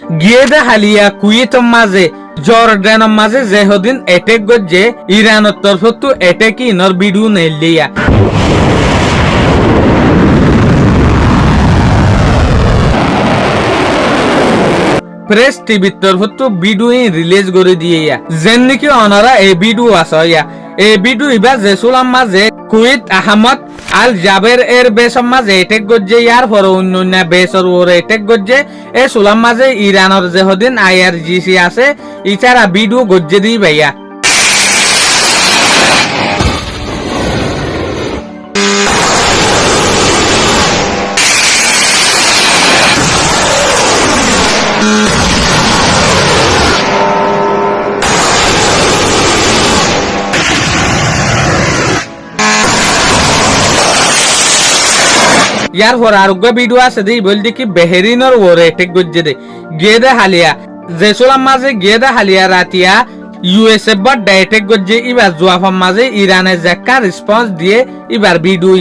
গিয়ে দে হালিয়া কুয়েতর মাঝে জর্ডানের মাঝে যেহদিন এটেক গজ্জে ইরানের তরফতো এটেক ইনর ভিডিও নেলিয়া প্রেস টিভির তরফতো ভিডিও রিলিজ করে দিয়ে যেন নাকি অনারা এই ভিডিও আছে এই ভিডিও ইবা জেসুলাম মাঝে কুয়েত আহমদ আল জাবের এর বেসম মাঝে এটেক গজ্জে ইয়ার পর অন্য বেসর ওরে এটেক গজ্জে এ সুলাম মাঝে ইরানের যেহদিন IRGC আছে ইচারা ভিডিও গজ্জে দিই ভাইয়া ইয়ার পর আরোগ্য ভিডিও আছে দেই বল দেখি বেহেরিনর ওরে এটেক গজ্জে দে গিয়ে দে হালিয়া জেসুলাম মাঝে গিয়ে দে হালিয়া রাতিয়া USA বাট এটেক গজ্জে ইবার জোয়াফাম মাঝে ইরানের জাক্কা রেসপন্স দিয়ে ইবার ভিডিও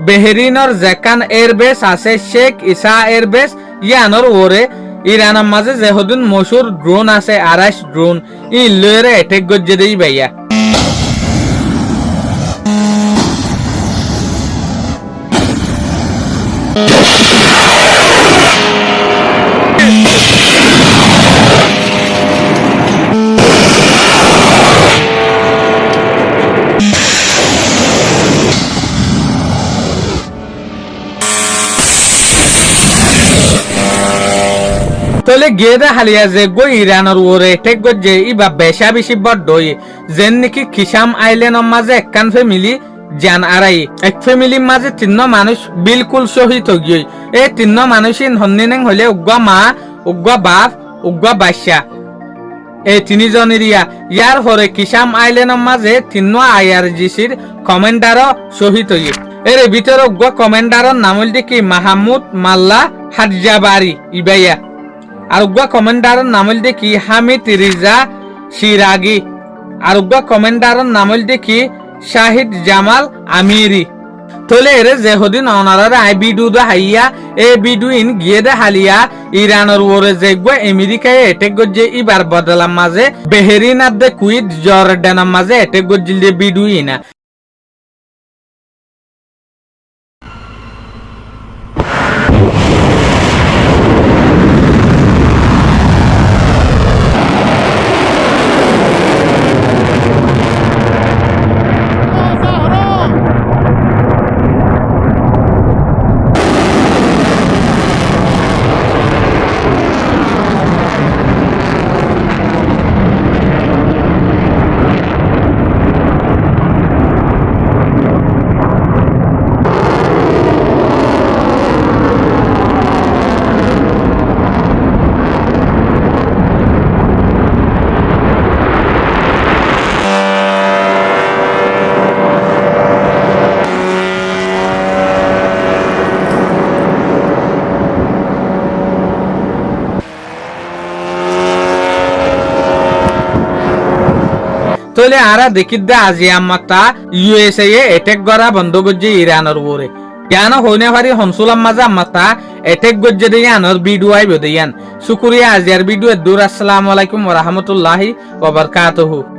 বেহেরিনর জাকান এয়ারবেস আছে শেখ ইসা এয়ারবেস ইয়ানর ওরে ইরানের মাঝে যেহদিন মশুর ড্রোন আছে আরাশ ড্রোন ই লয়েরে এটেক গজ্জে দেই ভাইয়া তলে গেদা হালিয়া যে গো ইরানের ওরে টেক গজ্জে ইবা বেশা বেশি বড় যেন নাকি খিসাম আইল্যান্ডের মাঝে একখান ফ্যামিলি জান আড়াই এক ফ্যামিলির মাঝে তিন্ন মানুষ বিলকুল শহীদ হয়ে এই তিন্ন মানুষই হন্নিনেং হলে উগ্গা মা উগ্গা বাপ উগ্গা বাদশা এই তিনজনের ইয়ার পরে কিসাম আইল্যান্ডের মাঝে তিন্ন IRGCর কমান্ডারও শহীদ হয়ে এর ভিতরে উগ্গা কমান্ডারের নাম হল কি মাহমুদ মাল্লা হাজাবারি ইবাইয়া আর উগ্গা কমান্ডারের নাম হল কি হামিদ রিজা সিরাগি আর উগ্গা কমান্ডারের নাম হল কি শাহিদ জামাল আমিরি তলে এরে যেহদিন অনারারে আই ভিডিও দা হাইয়া এ ভিডিও ইন গিয়ে দে হালিয়া ইরানের ওরে যে গো আমেরিকায় এটেক গজ্জে ইবার বদলাম মাঝে বেহেরিনার দে কুইত জর্ডানের মাঝে এটেক গজ্জিল দে ভিডিও ইনা তলে আরা দেখিদ্দা আজি আমাতা USA এটেক করা বন্ধ করছে ইরানের উপরে কেন হইনে পারি হনসুলাম মাঝে আমাতা এটেক করছে দিয়ে আনর ভিডিও আইব দিয়ান শুকুরিয়া আজিয়ার ভিডিও দূর আসসালামু আলাইকুম ওয়া রাহমাতুল্লাহি ওয়া বারাকাতুহু।